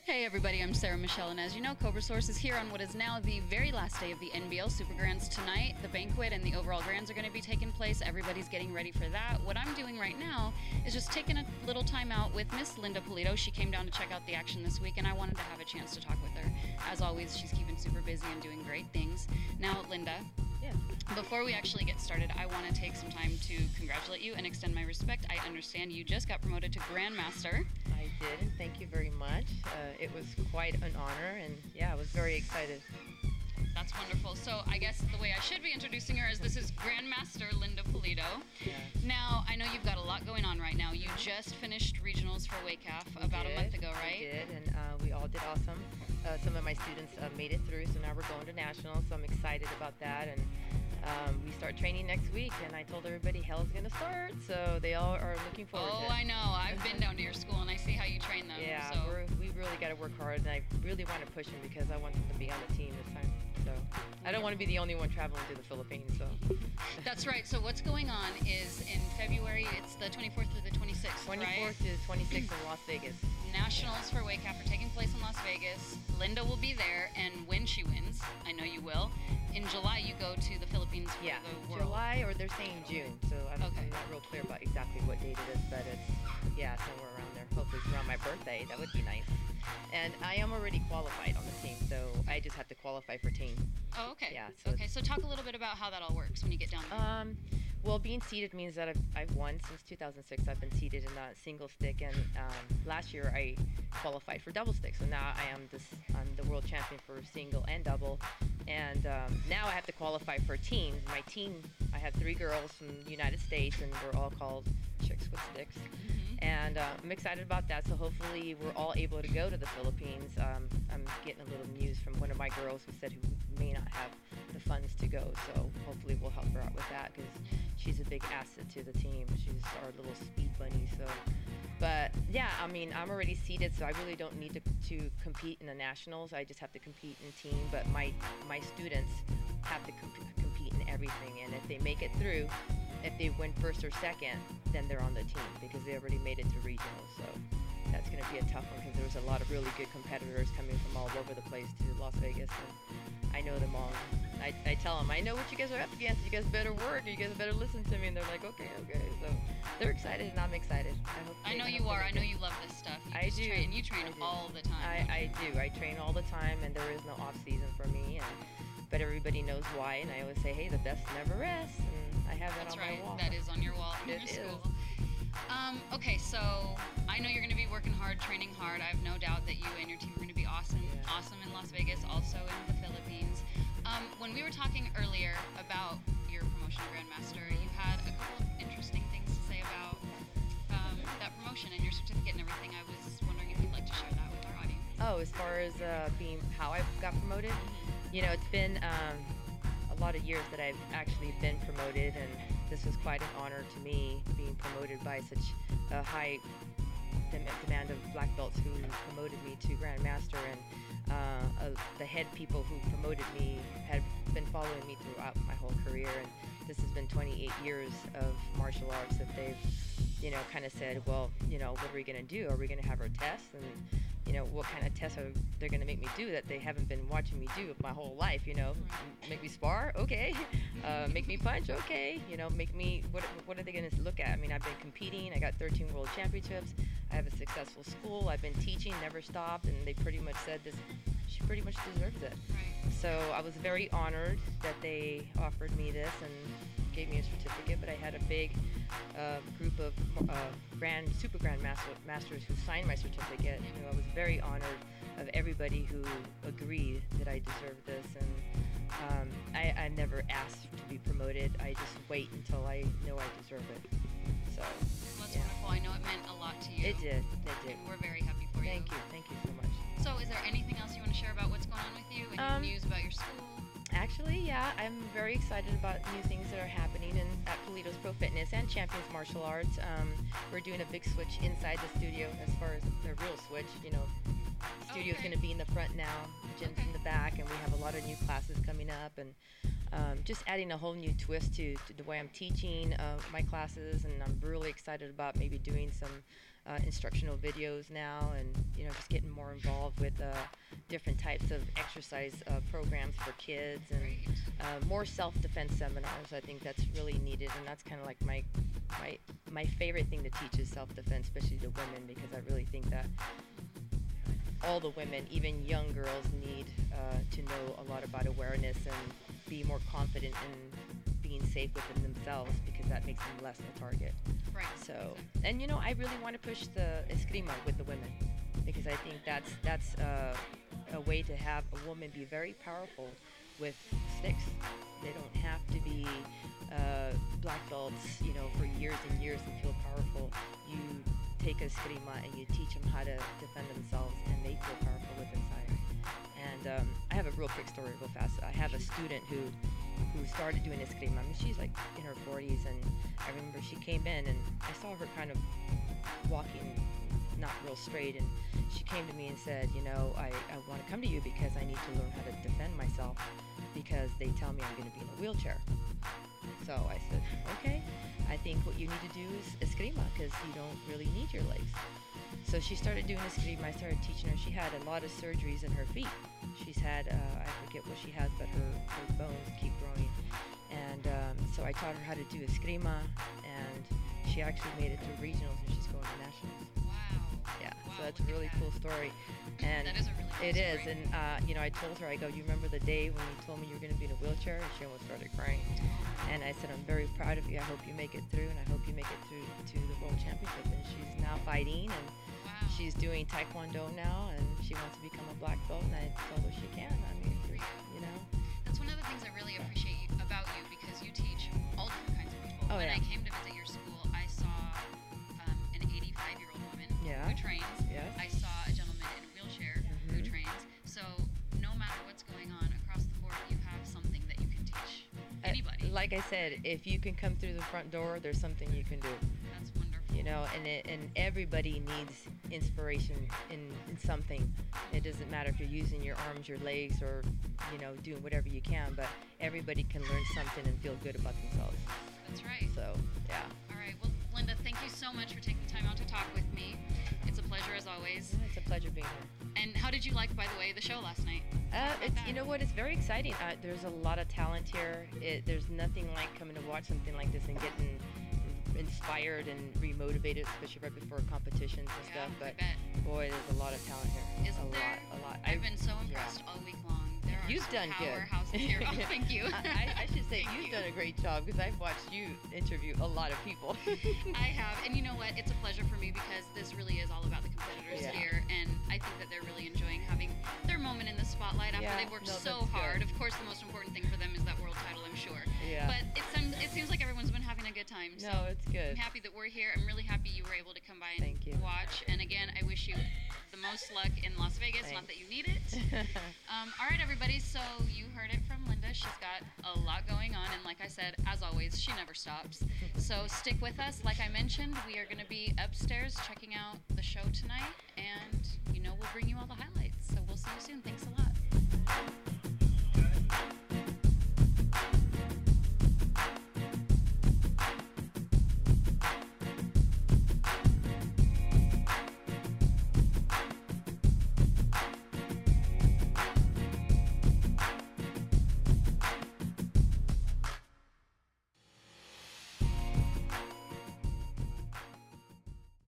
Hey everybody, I'm Sarah Michelle, and as you know, Cobra-Source is here on what is now the very last day of the NBL Super Grands. Tonight, the banquet and the overall Grands are going to be taking place. Everybody's getting ready for that. What I'm doing right now is just taking a little time out with Miss Linda Pulido. She came down to check out the action this week, and I wanted to have a chance to talk with her. As always, she's keeping super busy and doing great things. Now, Linda, before we actually get started, I want to take some time to congratulate you and extend my respect. I understand you just got promoted to Grandmaster. I did, and thank you very much. It was quite an honor, and yeah, I was very excited. That's wonderful. So I guess the way I should be introducing her is this is Grandmaster Linda Pulido. Yeah. Now, I know you've got a lot going on right now. You just finished regionals for WACAF about a month ago, right? We did, and we all did awesome. Some of my students made it through, so now we're going to nationals, so I'm excited about that. And we start training next week, and I told everybody hell's going to start, so they all are looking forward to it. Oh, I know. I've been down to your school, and I see how you train them. Yeah, so. we really got to work hard, and I really want to push them because I want them to be on the team this time. So I don't want to be the only one traveling to the Philippines. So that's right. So what's going on is in February, it's the 24th through the 26th, 24th right? to 26th in Las Vegas. Nationals for WACAF are taking place in Las Vegas. Linda will be there, and when she wins, I know you will, in July you go to the Philippines for the World. July, or they're saying June, so I'm not real clear about exactly what date it is, but it's, somewhere around there. Hopefully it's around my birthday. That would be nice. And I am already qualified on the team, so I just have to qualify for team. Oh, okay. Yeah. So talk a little bit about how that all works when you get down there. Well, being seeded means that I've won since 2006. I've been seeded in a single stick, and last year I qualified for double stick. So now I'm the world champion for single and double, and now I have to qualify for teams. My team, I have 3 girls from the United States, and we're all called Chicks with Sticks. And I'm excited about that, so hopefully we're all able to go to the Philippines. I'm getting a little news from one of my girls who said who may not have the funds to go, so hopefully we'll help her out with that because she's a big asset to the team. She's our little speed bunny. So, but yeah, I mean, I'm already seeded, so I really don't need to compete in the nationals. I just have to compete in team, but my students have to compete in everything, and if they make it through, if they win first or second, then they're on the team because they already made it to regionals. So that's going to be a tough one because there's a lot of really good competitors coming from all over the place to Las Vegas, and I know them all. I tell them, I know what you guys are up against. You guys better work. You guys better listen to me. And they're like, okay. So they're excited, and I'm excited. I know you are. I know you love this stuff. You train all the time. I do. I train all the time, and there is no off season for me. But everybody knows why, and I always say, hey, the best never rests, and I have that on my wall. That is on your wall in your school. Okay, so I know you're going to be working hard, training hard. I have no doubt that you and your team are going to be awesome in Las Vegas, also in the Philippines. When we were talking earlier about your promotion to Grandmaster, you had a couple of interesting things to say about that promotion and your certificate and everything. I was wondering if you'd like to share that with our audience. Oh, as far as how I got promoted? You know, it's been a lot of years that I've actually been promoted, and this was quite an honor to me, being promoted by such a high demand of black belts who promoted me to Grandmaster, and the head people who promoted me had been following me throughout my whole career, and this has been 28 years of martial arts that they've, kind of said, well, what are we going to do? Are we going to have our tests? And what kind of tests are they going to make me do that they haven't been watching me do my whole life? Make me spar? Okay. Make me punch? Okay. Make me, what are they going to look at? I mean, I've been competing. I got 13 world championships. I have a successful school. I've been teaching, never stopped, and they pretty much said this, she pretty much deserves it. Right. So I was very honored that they offered me this and gave me a certificate, but I had a big group of Super Grand Masters who signed my certificate. I was very honored of everybody who agreed that I deserved this, and I never asked to be promoted. I just wait until I know I deserve it. So that's wonderful. I know it meant a lot to you. It did. And we're very happy for you. Thank you so much. So is there anything else you want to share about what's going on with you? Any news about your school? Actually, yeah, I'm very excited about new things that are happening at Pulido's Pro Fitness and Champions Martial Arts. We're doing a big switch inside the studio as far as the real switch. The studio's going to be in the front now, gym's in the back, and we have a lot of new classes coming up. And just adding a whole new twist to the way I'm teaching my classes, and I'm really excited about maybe doing some instructional videos now, and just getting more involved with different types of exercise programs for kids, and more self-defense seminars. I think that's really needed, and that's kind of like my favorite thing to teach is self-defense, especially to women, because I really think that all the women, even young girls, need to know a lot about awareness and be more confident in being safe within themselves, because that makes them less of a target. Right. So, and I really want to push the eskrima with the women, because I think that's a way to have a woman be very powerful with sticks. They don't have to be black belts, for years and years and feel powerful. You take a eskrima and you teach them how to defend themselves, and they feel powerful with inside. And I have a real quick story, real fast. I have a student who started doing eskrima. I mean, she's like in her 40s, and I remember she came in and I saw her kind of walking not real straight, and she came to me and said, I want to come to you because I need to learn how to defend myself, because they tell me I'm going to be in a wheelchair. So I said, okay, I think what you need to do is eskrima, because you don't really need your legs. So she started doing eskrima. I started teaching her. She had a lot of surgeries in her feet. She's had, I forget what she has, but her bones keep growing. And so I taught her how to do eskrima, and she actually made it through regionals, and she's going to nationals. Wow. Yeah, Wow, so that's a really cool story. And that is a really cool it story. is. And I told her, I go, you remember the day when you told me you were going to be in a wheelchair? And she almost started crying. And I said, I'm very proud of you. I hope you make it through, and I hope you make it through to the World Championship. And she's now fighting, and she's doing Taekwondo now, and she wants to become a black belt, and I told her she can. I mean, That's one of the things I really appreciate about you, because you teach all different kinds of people. Oh, when yeah. I came to visit your school, I saw an 85-year-old woman Yeah. who trains. Yes. I saw a gentleman in a wheelchair who trains. So no matter what's going on across the board, you have something that you can teach anybody. Like I said, if you can come through the front door, there's something you can do. That's wonderful. And everybody needs inspiration in something. It doesn't matter if you're using your arms, your legs, or doing whatever you can, but everybody can learn something and feel good about themselves. That's right. So, yeah. All right. Well, Linda, thank you so much for taking time out to talk with me. It's a pleasure as always. Yeah, it's a pleasure being here. And how did you like, by the way, the show last night? It's very exciting. There's a lot of talent here. There's nothing like coming to watch something like this and getting inspired and remotivated, especially right before competitions and stuff. But boy, there's a lot of talent here. Isn't there? A lot. I've been so impressed all week long. There are You've some done good. powerhouses here. Oh, thank you. I should say Thank you've you. done a great job, because I've watched you interview a lot of people. I have, and you know what? It's a pleasure for me, because this really is all about the competitors Yeah. here, and I think that they're really enjoying having their moment in the spotlight after Yeah, they've worked no, so that's hard. good. Of course, the most important thing for them is that world title, I'm sure. Yeah. But it seems like everyone's been having a good time. So No, it's good. I'm happy that we're here. I'm really happy you were able to come by and Thank you. watch. And again, I wish you the most luck in Las Vegas. Not Thanks. that you need it. All right, everybody. So you heard it from Linda. She's got a lot going on, and like I said, as always, she never stops. So stick with us. Like I mentioned, we are going to be upstairs checking out the show tonight, and we'll bring you all the highlights. So we'll see you soon. Thanks a lot.